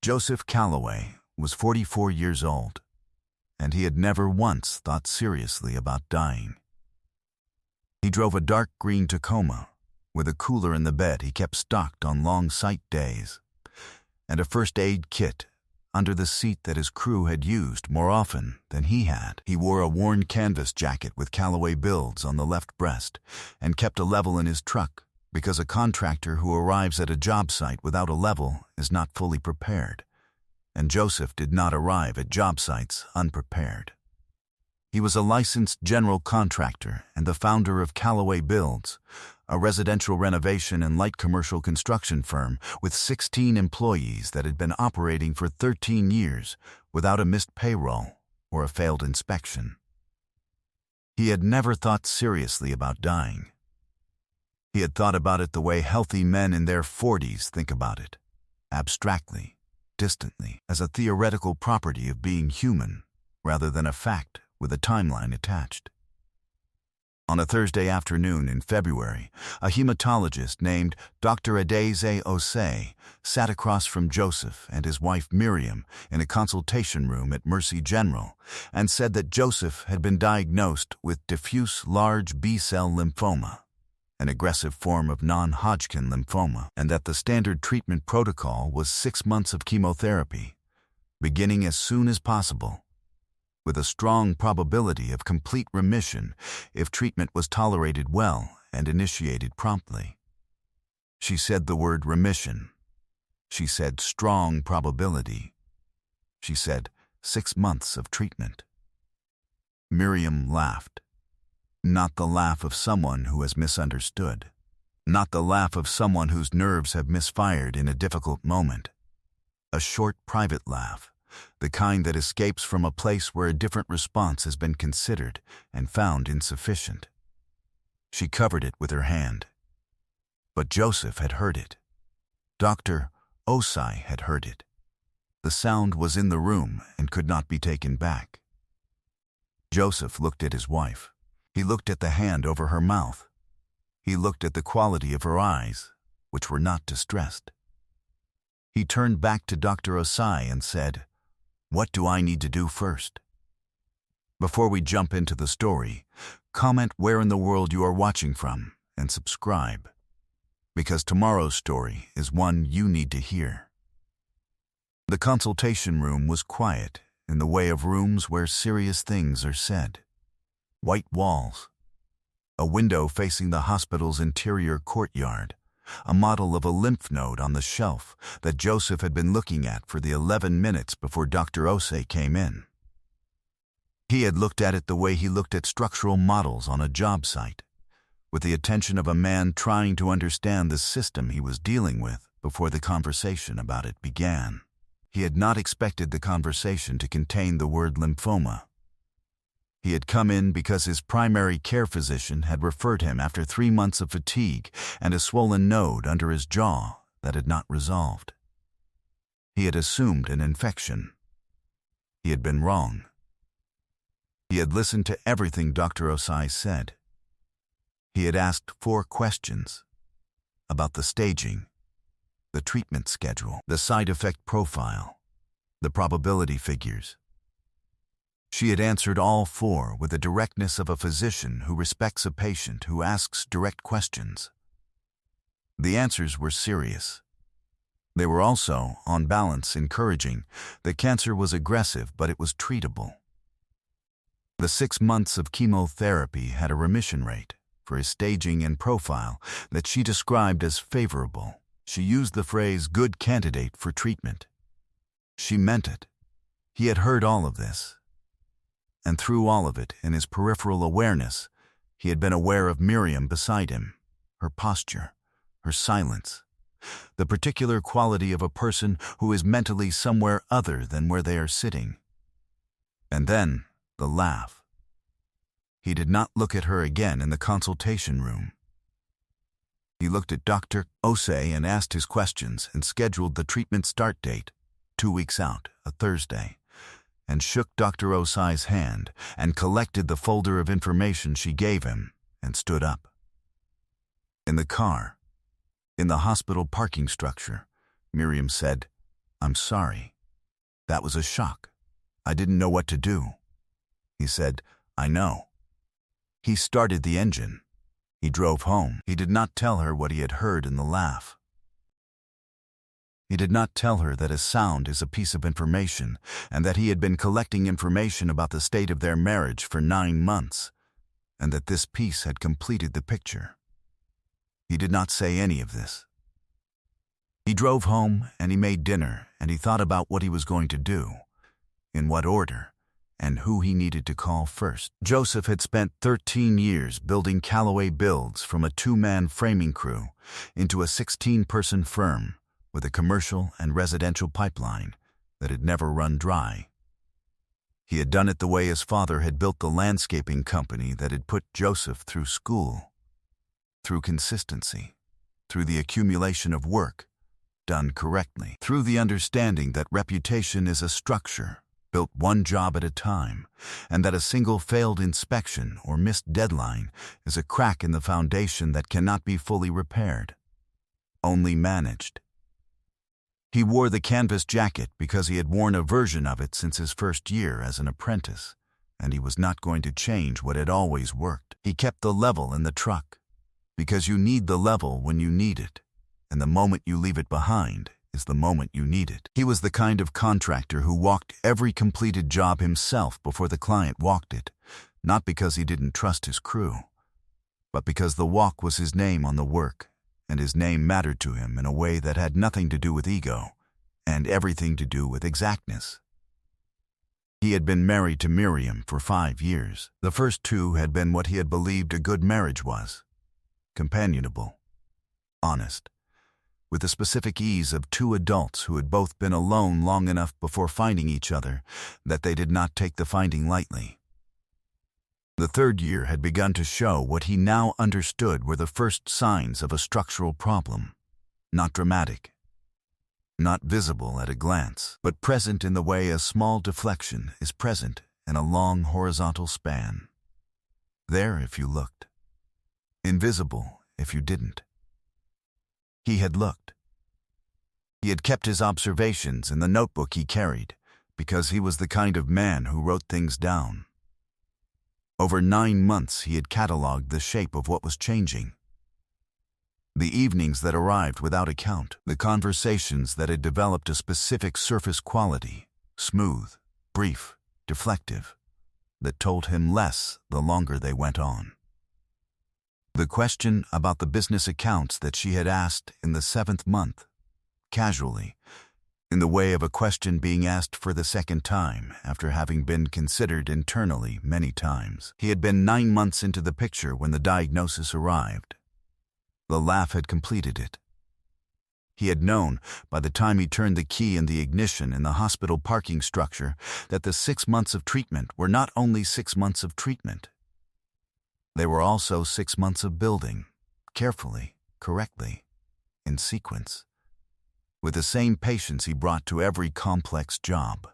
Joseph Calloway was 44 years old, and he had never once thought seriously about dying. He drove a dark green Tacoma with a cooler in the bed he kept stocked on long sight days, and a first aid kit under the seat that his crew had used more often than he had. He wore a worn canvas jacket with Calloway builds on the left breast and kept a level in his truck, because a contractor who arrives at a job site without a level is not fully prepared, and Joseph did not arrive at job sites unprepared. He was a licensed general contractor and the founder of Calloway Builds, a residential renovation and light commercial construction firm with 16 employees that had been operating for 13 years without a missed payroll or a failed inspection. He had never thought seriously about dying. He had thought about it the way healthy men in their 40s think about it, abstractly, distantly, as a theoretical property of being human, rather than a fact with a timeline attached. On a Thursday afternoon in February, a hematologist named Dr. Adeze Osei sat across from Joseph and his wife Miriam in a consultation room at Mercy General and said that Joseph had been diagnosed with diffuse large B-cell lymphoma, an aggressive form of non-Hodgkin lymphoma, and that the standard treatment protocol was 6 months of chemotherapy, beginning as soon as possible, with a strong probability of complete remission if treatment was tolerated well and initiated promptly. She said the word remission. She said strong probability. She said 6 months of treatment. Miriam laughed. Not the laugh of someone who has misunderstood. Not the laugh of someone whose nerves have misfired in a difficult moment. A short, private laugh, the kind that escapes from a place where a different response has been considered and found insufficient. She covered it with her hand. But Joseph had heard it. Dr. Osei had heard it. The sound was in the room and could not be taken back. Joseph looked at his wife. He looked at the hand over her mouth. He looked at the quality of her eyes, which were not distressed. He turned back to Dr. Osei and said, "What do I need to do first?" Before we jump into the story, comment where in the world you are watching from and subscribe, because tomorrow's story is one you need to hear. The consultation room was quiet in the way of rooms where serious things are said. White walls, a window facing the hospital's interior courtyard, a model of a lymph node on the shelf that Joseph had been looking at for the 11 minutes before Dr. Osei came in. He had looked at it the way he looked at structural models on a job site, with the attention of a man trying to understand the system he was dealing with before the conversation about it began. He had not expected the conversation to contain the word lymphoma. He had come in because his primary care physician had referred him after 3 months of fatigue and a swollen node under his jaw that had not resolved. He had assumed an infection. He had been wrong. He had listened to everything Dr. Osei said. He had asked 4 questions about the staging, the treatment schedule, the side effect profile, the probability figures. She had answered all 4 with the directness of a physician who respects a patient who asks direct questions. The answers were serious. They were also, on balance, encouraging. The cancer was aggressive, but it was treatable. The 6 months of chemotherapy had a remission rate, for his staging and profile, that she described as favorable. She used the phrase "good candidate for treatment." She meant it. He had heard all of this. And through all of it, in his peripheral awareness, he had been aware of Miriam beside him, her posture, her silence, the particular quality of a person who is mentally somewhere other than where they are sitting. And then, the laugh. He did not look at her again in the consultation room. He looked at Dr. Osei and asked his questions and scheduled the treatment start date, 2 weeks out, a Thursday, and shook Dr. Osei's hand and collected the folder of information she gave him and stood up. In the car, in the hospital parking structure, Miriam said, "I'm sorry. That was a shock. I didn't know what to do." He said, "I know." He started the engine. He drove home. He did not tell her what he had heard in the laugh. He did not tell her that a sound is a piece of information, and that he had been collecting information about the state of their marriage for 9 months, and that this piece had completed the picture. He did not say any of this. He drove home, and he made dinner, and he thought about what he was going to do, in what order, and who he needed to call first. Joseph had spent 13 years building Callaway Builds from a 2-man framing crew into a 16-person firm with a commercial and residential pipeline that had never run dry. He had done it the way his father had built the landscaping company that had put Joseph through school, through consistency, through the accumulation of work done correctly, through the understanding that reputation is a structure built one job at a time, and that a single failed inspection or missed deadline is a crack in the foundation that cannot be fully repaired, only managed. He wore the canvas jacket because he had worn a version of it since his first year as an apprentice, and he was not going to change what had always worked. He kept the level in the truck, because you need the level when you need it, and the moment you leave it behind is the moment you need it. He was the kind of contractor who walked every completed job himself before the client walked it, not because he didn't trust his crew, but because the walk was his name on the work, and his name mattered to him in a way that had nothing to do with ego and everything to do with exactness. He had been married to Miriam for 5 years. The first 2 had been what he had believed a good marriage was: companionable, honest, with the specific ease of 2 adults who had both been alone long enough before finding each other that they did not take the finding lightly. The 3rd year had begun to show what he now understood were the first signs of a structural problem, not dramatic, not visible at a glance, but present in the way a small deflection is present in a long horizontal span. There if you looked, invisible if you didn't. He had looked. He had kept his observations in the notebook he carried, because he was the kind of man who wrote things down. Over 9 months he had catalogued the shape of what was changing. The evenings that arrived without account, the conversations that had developed a specific surface quality, smooth, brief, deflective, that told him less the longer they went on. The question about the business accounts that she had asked in the 7th month, casually, in the way of a question being asked for the 2nd time after having been considered internally many times. He had been 9 months into the picture when the diagnosis arrived. The laugh had completed it. He had known, by the time he turned the key in the ignition in the hospital parking structure, that the 6 months of treatment were not only 6 months of treatment. They were also 6 months of building, carefully, correctly, in sequence, with the same patience he brought to every complex job,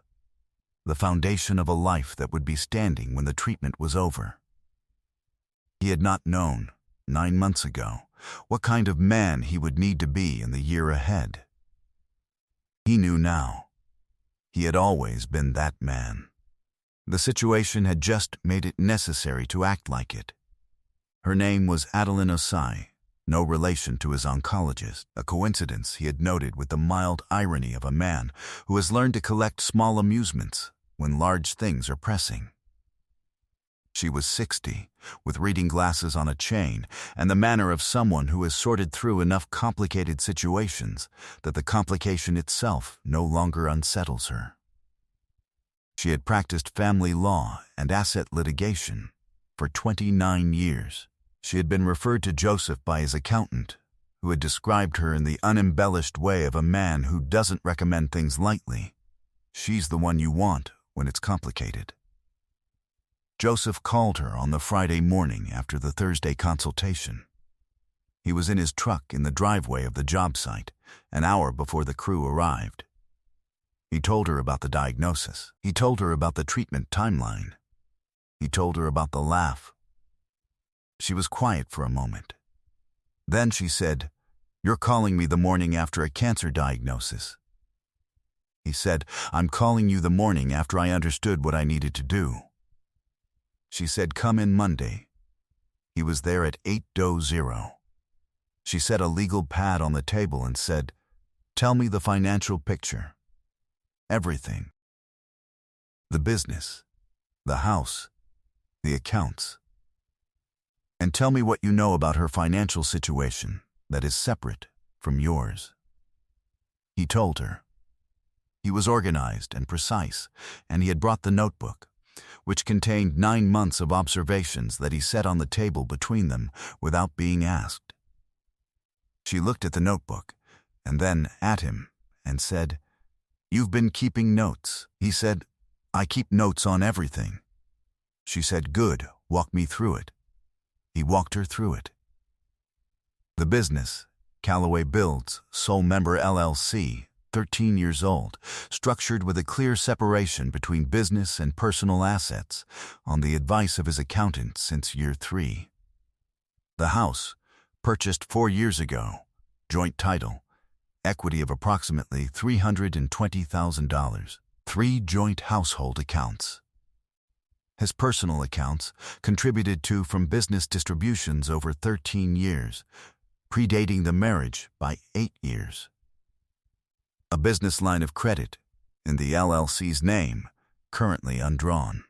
the foundation of a life that would be standing when the treatment was over. He had not known, 9 months ago, what kind of man he would need to be in the year ahead. He knew now. He had always been that man. The situation had just made it necessary to act like it. Her name was Adeline Osai, no relation to his oncologist, a coincidence he had noted with the mild irony of a man who has learned to collect small amusements when large things are pressing. She was 60, with reading glasses on a chain, and the manner of someone who has sorted through enough complicated situations that the complication itself no longer unsettles her. She had practiced family law and asset litigation for 29 years. She had been referred to Joseph by his accountant, who had described her in the unembellished way of a man who doesn't recommend things lightly. She's the one you want when it's complicated. Joseph called her on the Friday morning after the Thursday consultation. He was in his truck in the driveway of the job site, an hour before the crew arrived. He told her about the diagnosis. He told her about the treatment timeline. He told her about the laugh. She was quiet for a moment. Then she said, "You're calling me the morning after a cancer diagnosis." He said, "I'm calling you the morning after I understood what I needed to do." She said, "Come in Monday." He was there at 8:00. She set a legal pad on the table and said, "Tell me the financial picture. Everything. The business, the house, the accounts. And tell me what you know about her financial situation that is separate from yours." He told her. He was organized and precise, and he had brought the notebook, which contained 9 months of observations that he set on the table between them without being asked. She looked at the notebook, and then at him, and said, "You've been keeping notes." He said, "I keep notes on everything." She said, "Good, walk me through it." He walked her through it. The business, Callaway Builds, sole member LLC, 13 years old, structured with a clear separation between business and personal assets, on the advice of his accountant since year 3. The house, purchased 4 years ago, joint title, equity of approximately $320,000, 3 joint household accounts. His personal accounts, contributed to from business distributions over 13 years, predating the marriage by 8 years. A business line of credit, in the LLC's name, currently undrawn.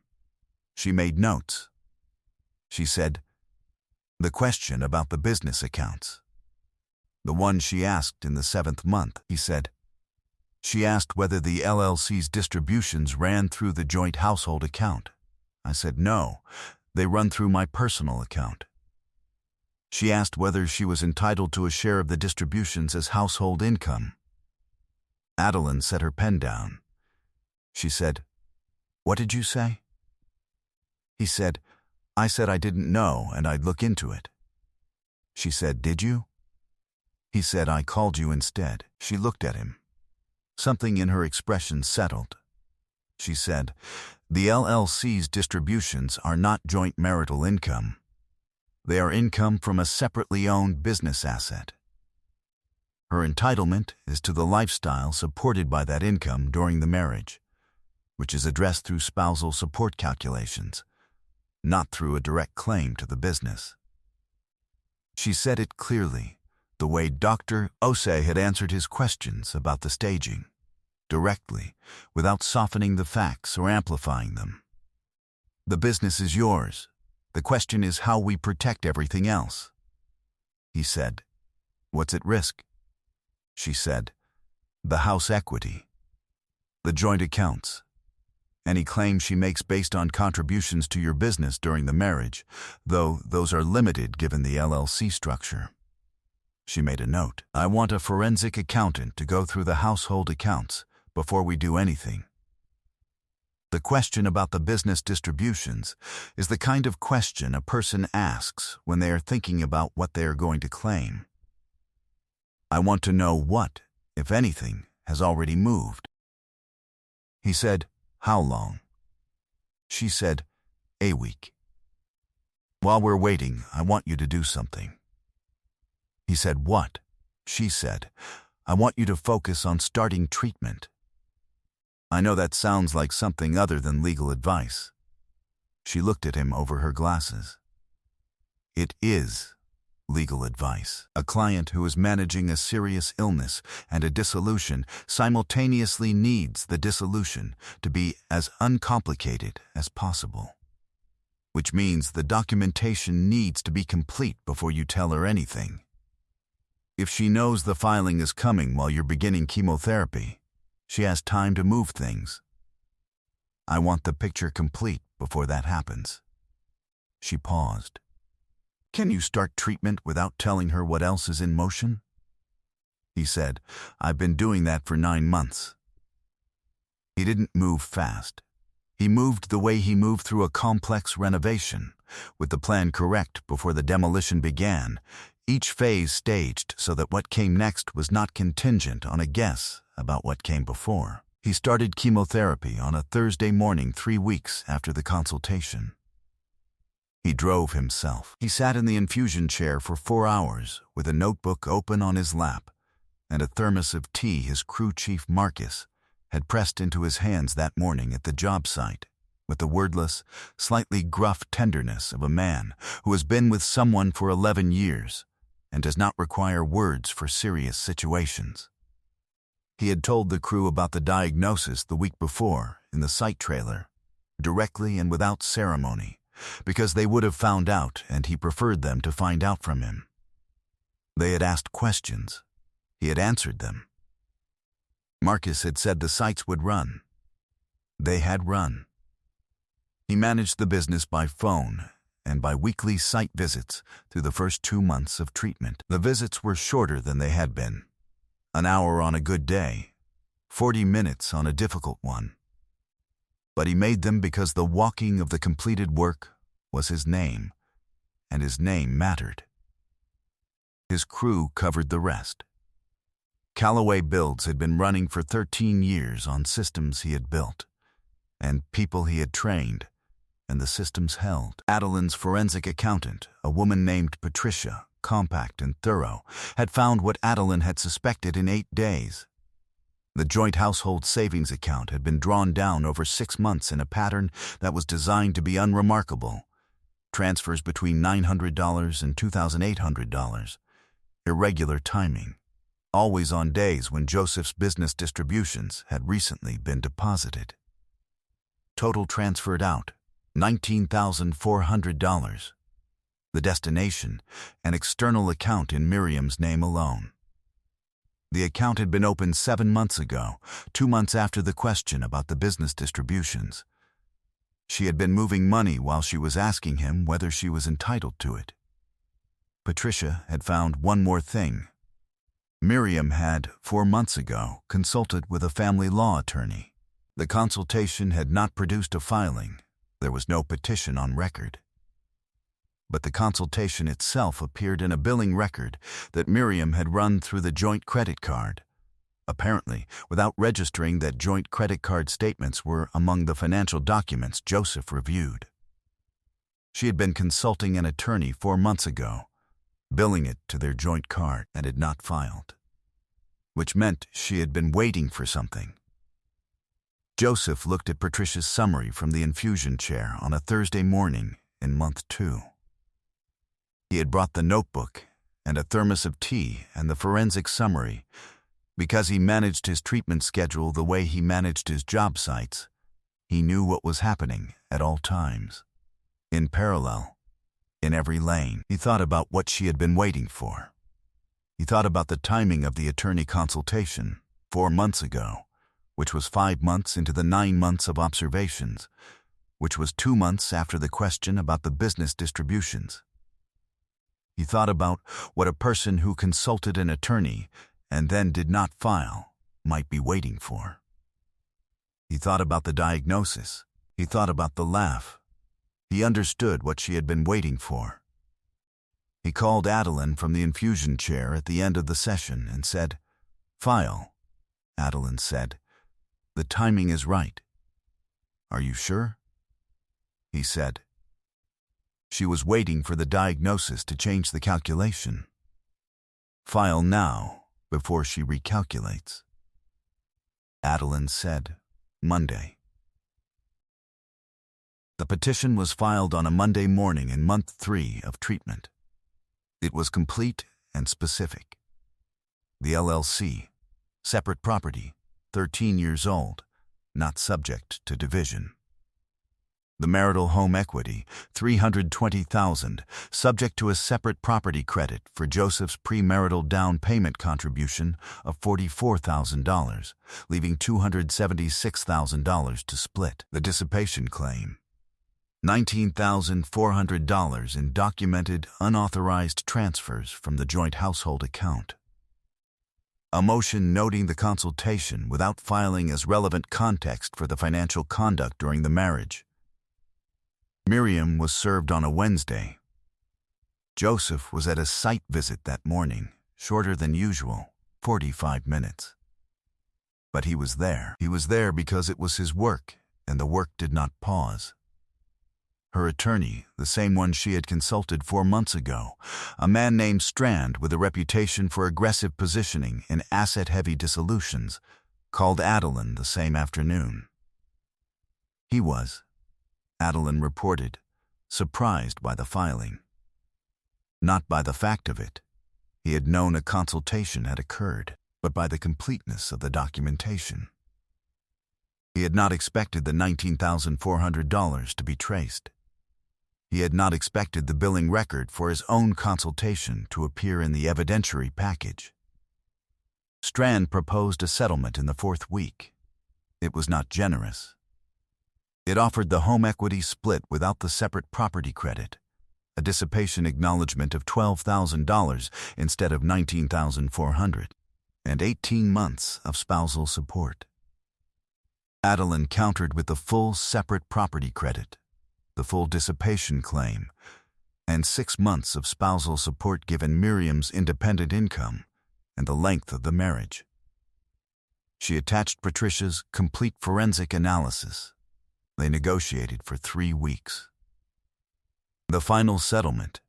She made notes. She said, "The question about the business accounts. The one she asked in the 7th month," he said. She asked whether the LLC's distributions ran through the joint household account. I said, "No, they run through my personal account." She asked whether she was entitled to a share of the distributions as household income. Adeline set her pen down. She said, "What did you say?" He said, "I said I didn't know and I'd look into it." She said, "Did you?" He said, "I called you instead." She looked at him. Something in her expression settled. She said, "The LLC's distributions are not joint marital income. They are income from a separately owned business asset. Her entitlement is to the lifestyle supported by that income during the marriage, which is addressed through spousal support calculations, not through a direct claim to the business." She said it clearly, the way Dr. Osei had answered his questions about the staging, directly, without softening the facts or amplifying them. "The business is yours. The question is how we protect everything else." He said, "What's at risk?" She said, "The house equity, the joint accounts, any claims she makes based on contributions to your business during the marriage, though those are limited given the LLC structure." She made a note. "I want a forensic accountant to go through the household accounts before we do anything." The question about the business distributions is the kind of question a person asks when they are thinking about what they are going to claim. "I want to know what, if anything, has already moved." He said, "How long?" She said, "A week. While we're waiting, I want you to do something." He said, "What?" She said, "I want you to focus on starting treatment." I know that sounds like something other than legal advice. She looked at him over her glasses. It is legal advice. A client who is managing a serious illness and a dissolution simultaneously needs the dissolution to be as uncomplicated as possible, which means the documentation needs to be complete before you tell her anything. If she knows the filing is coming while you're beginning chemotherapy, she has time to move things. I want the picture complete before that happens. She paused. Can you start treatment without telling her what else is in motion? He said, I've been doing that for 9 months. He didn't move fast. He moved the way he moved through a complex renovation, with the plan correct before the demolition began, each phase staged so that what came next was not contingent on a guess about what came before. He started chemotherapy on a Thursday morning 3 weeks after the consultation. He drove himself. He sat in the infusion chair for 4 hours with a notebook open on his lap and a thermos of tea his crew chief Marcus had pressed into his hands that morning at the job site with the wordless, slightly gruff tenderness of a man who has been with someone for 11 years and does not require words for serious situations. He had told the crew about the diagnosis the week before in the site trailer, directly and without ceremony, because they would have found out and he preferred them to find out from him. They had asked questions. He had answered them. Marcus had said the sites would run. They had run. He managed the business by phone and by weekly site visits through the first 2 months of treatment. The visits were shorter than they had been. An hour on a good day, 40 minutes on a difficult one. But he made them because the walking of the completed work was his name, and his name mattered. His crew covered the rest. Callaway Builds had been running for 13 years on systems he had built, and people he had trained, and the systems held. Adeline's forensic accountant, a woman named Patricia, compact and thorough, had found what Adeline had suspected in 8 days. The joint household savings account had been drawn down over 6 months in a pattern that was designed to be unremarkable. Transfers between $900 and $2,800. Irregular timing. Always on days when Joseph's business distributions had recently been deposited. Total transferred out, $19,400. The destination, an external account in Miriam's name alone. The account had been opened 7 months ago, 2 months after the question about the business distributions. She had been moving money while she was asking him whether she was entitled to it. Patricia had found one more thing. Miriam had, 4 months ago, consulted with a family law attorney. The consultation had not produced a filing. There was no petition on record. But the consultation itself appeared in a billing record that Miriam had run through the joint credit card, apparently without registering that joint credit card statements were among the financial documents Joseph reviewed. She had been consulting an attorney 4 months ago, billing it to their joint card, and had not filed, which meant she had been waiting for something. Joseph looked at Patricia's summary from the infusion chair on a Thursday morning in month 2. He had brought the notebook and a thermos of tea and the forensic summary because he managed his treatment schedule the way he managed his job sites. He knew what was happening at all times. In parallel, in every lane, he thought about what she had been waiting for. He thought about the timing of the attorney consultation 4 months ago, which was 5 months into the 9 months of observations, which was 2 months after the question about the business distributions. He thought about what a person who consulted an attorney and then did not file might be waiting for. He thought about the diagnosis. He thought about the laugh. He understood what she had been waiting for. He called Adeline from the infusion chair at the end of the session and said, "File." Adeline said, "The timing is right." "Are you sure?" He said. She was waiting for the diagnosis to change the calculation. "File now, before she recalculates." Adeline said, "Monday." The petition was filed on a Monday morning in month 3 of treatment. It was complete and specific. The LLC, separate property, 13 years old, not subject to division. The marital home equity, $320,000, subject to a separate property credit for Joseph's premarital down payment contribution of $44,000, leaving $276,000 to split. The dissipation claim, $19,400 in documented, unauthorized transfers from the joint household account. A motion noting the consultation without filing as relevant context for the financial conduct during the marriage. Miriam was served on a Wednesday. Joseph was at a site visit that morning, shorter than usual, 45 minutes. But he was there. He was there because it was his work, and the work did not pause. Her attorney, the same one she had consulted 4 months ago, a man named Strand with a reputation for aggressive positioning in asset-heavy dissolutions, called Adeline the same afternoon. He was, Adeline reported, surprised by the filing. Not by the fact of it. He had known a consultation had occurred, but by the completeness of the documentation. He had not expected the $19,400 to be traced. He had not expected the billing record for his own consultation to appear in the evidentiary package. Strand proposed a settlement in the 4th week. It was not generous. It offered the home equity split without the separate property credit, a dissipation acknowledgement of $12,000 instead of $19,400, and 18 months of spousal support. Adeline countered with the full separate property credit, the full dissipation claim, and 6 months of spousal support given Miriam's independent income and the length of the marriage. She attached Patricia's complete forensic analysis. They negotiated for 3 weeks. The final settlement,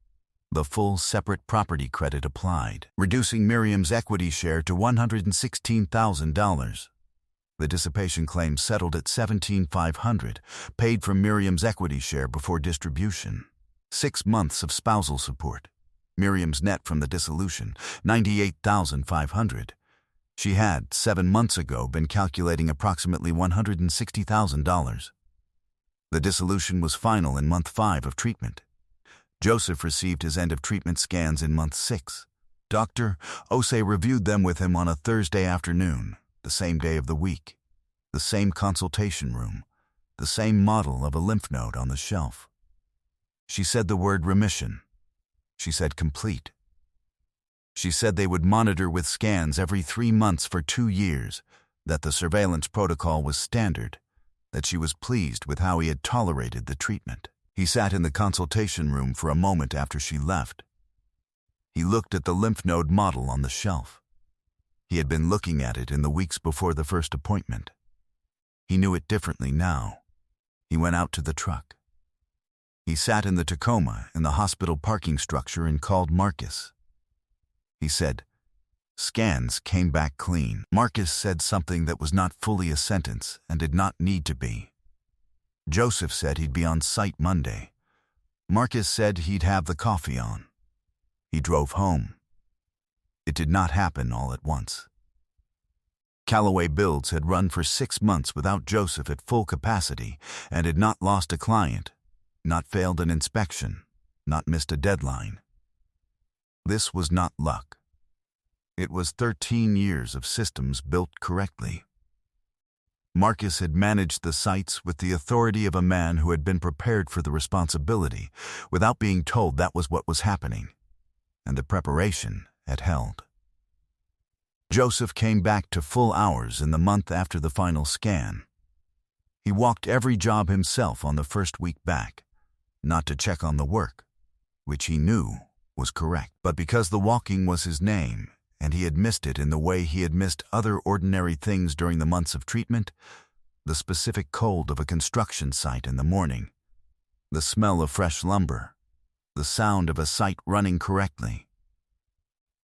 the full separate property credit applied, reducing Miriam's equity share to $116,000. The dissipation claim settled at $17,500, paid from Miriam's equity share before distribution. 6 months of spousal support. Miriam's net from the dissolution, $98,500. She had, 7 months ago, been calculating approximately $160,000. The dissolution was final in month 5 of treatment. Joseph received his end-of-treatment scans in month 6. Dr. Osei reviewed them with him on a Thursday afternoon, the same day of the week, the same consultation room, the same model of a lymph node on the shelf. She said the word remission. She said complete. She said they would monitor with scans every 3 months for 2 years, that the surveillance protocol was standard, that she was pleased with how he had tolerated the treatment. He sat in the consultation room for a moment after she left. He looked at the lymph node model on the shelf. He had been looking at it in the weeks before the first appointment. He knew it differently now. He went out to the truck. He sat in the Tacoma in the hospital parking structure and called Marcus. He said, "Scans came back clean." Marcus said something that was not fully a sentence and did not need to be. Joseph said he'd be on site Monday. Marcus said he'd have the coffee on. He drove home. It did not happen all at once. Callaway Builds had run for 6 months without Joseph at full capacity and had not lost a client, not failed an inspection, not missed a deadline. This was not luck. It was 13 years of systems built correctly. Marcus had managed the sites with the authority of a man who had been prepared for the responsibility, without being told that was what was happening, and the preparation had held. Joseph came back to full hours in the month after the final scan. He walked every job himself on the first week back, not to check on the work, which he knew was correct, but because the walking was his name, and he had missed it in the way he had missed other ordinary things during the months of treatment, the specific cold of a construction site in the morning, the smell of fresh lumber, the sound of a site running correctly.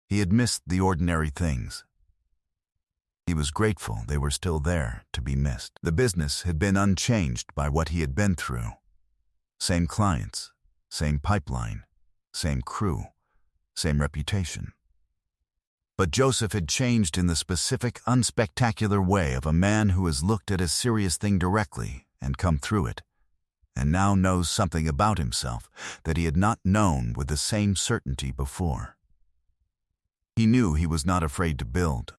He had missed the ordinary things. He was grateful they were still there to be missed. The business had been unchanged by what he had been through. Same clients, same pipeline, same crew, same reputation. But Joseph had changed in the specific, unspectacular way of a man who has looked at a serious thing directly and come through it, and now knows something about himself that he had not known with the same certainty before. He knew he was not afraid to build.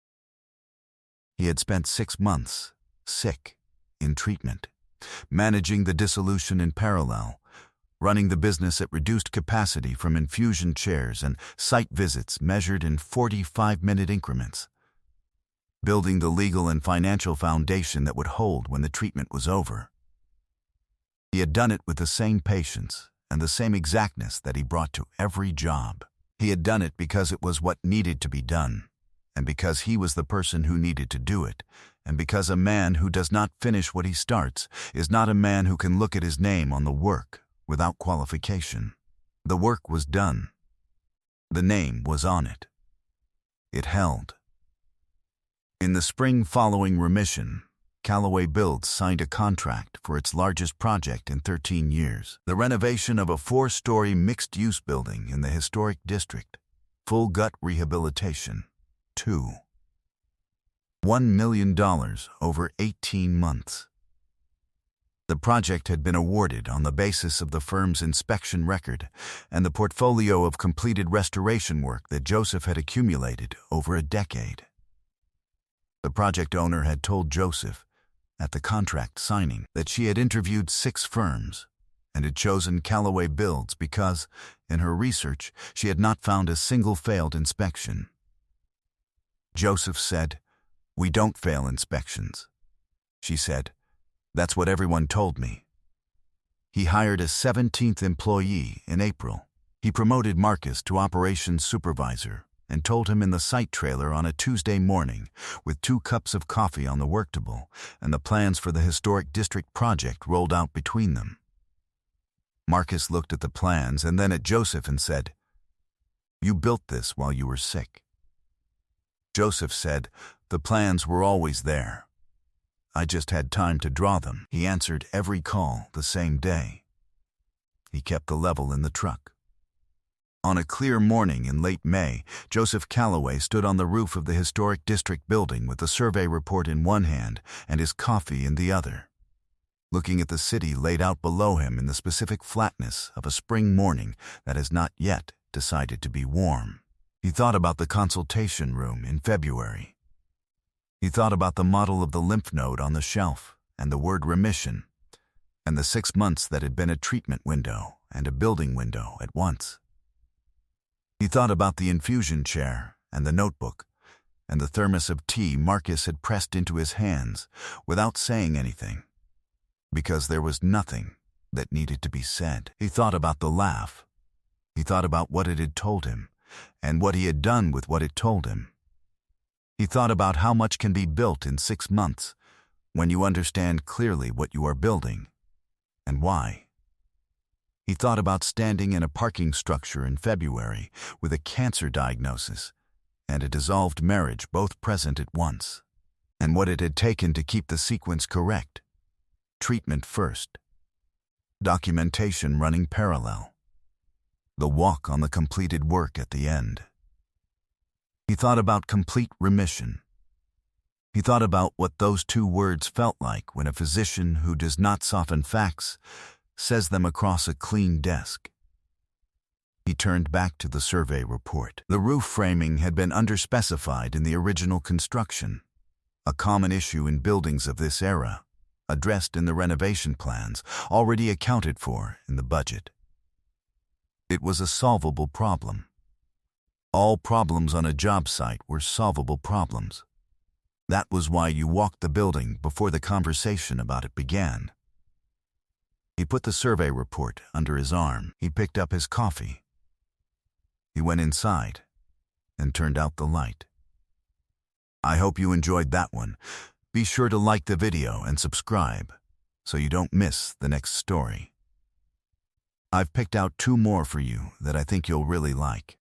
He had spent 6 months, sick, in treatment, managing the dissolution in parallel, running the business at reduced capacity from infusion chairs and site visits measured in 45-minute increments, building the legal and financial foundation that would hold when the treatment was over. He had done it with the same patience and the same exactness that he brought to every job. He had done it because it was what needed to be done, and because he was the person who needed to do it, and because a man who does not finish what he starts is not a man who can look at his name on the work without qualification. The work was done. The name was on it. It held. In the spring following remission, Callaway Builds signed a contract for its largest project in 13 years, the renovation of a 4-story mixed-use building in the historic district, full gut rehabilitation. $1 million over 18 months. The project had been awarded on the basis of the firm's inspection record and the portfolio of completed restoration work that Joseph had accumulated over a decade. The project owner had told Joseph, at the contract signing, that she had interviewed 6 firms and had chosen Callaway Builds because, in her research, she had not found a single failed inspection. Joseph said, "We don't fail inspections." She said, "That's what everyone told me." He hired a 17th employee in April. He promoted Marcus to operations supervisor and told him in the site trailer on a Tuesday morning, with 2 cups of coffee on the work table and the plans for the historic district project rolled out between them. Marcus looked at the plans and then at Joseph and said, "You built this while you were sick." Joseph said, "The plans were always there. I just had time to draw them." He answered every call the same day. He kept the level in the truck. On a clear morning in late May, Joseph Callaway stood on the roof of the historic district building with the survey report in one hand and his coffee in the other, looking at the city laid out below him in the specific flatness of a spring morning that has not yet decided to be warm. He thought about the consultation room in February. He thought about the model of the lymph node on the shelf and the word remission, and the 6 months that had been a treatment window and a building window at once. He thought about the infusion chair and the notebook and the thermos of tea Marcus had pressed into his hands without saying anything, because there was nothing that needed to be said. He thought about the laugh. He thought about what it had told him and what he had done with what it told him. He thought about how much can be built in 6 months when you understand clearly what you are building and why. He thought about standing in a parking structure in February with a cancer diagnosis and a dissolved marriage both present at once, and what it had taken to keep the sequence correct. Treatment first, documentation running parallel, the walk on the completed work at the end. He thought about complete remission. He thought about what those 2 words felt like when a physician who does not soften facts says them across a clean desk. He turned back to the survey report. The roof framing had been underspecified in the original construction, a common issue in buildings of this era, addressed in the renovation plans, already accounted for in the budget. It was a solvable problem. All problems on a job site were solvable problems. That was why you walked the building before the conversation about it began. He put the survey report under his arm. He picked up his coffee. He went inside and turned out the light. I hope you enjoyed that one. Be sure to like the video and subscribe so you don't miss the next story. I've picked out 2 more for you that I think you'll really like.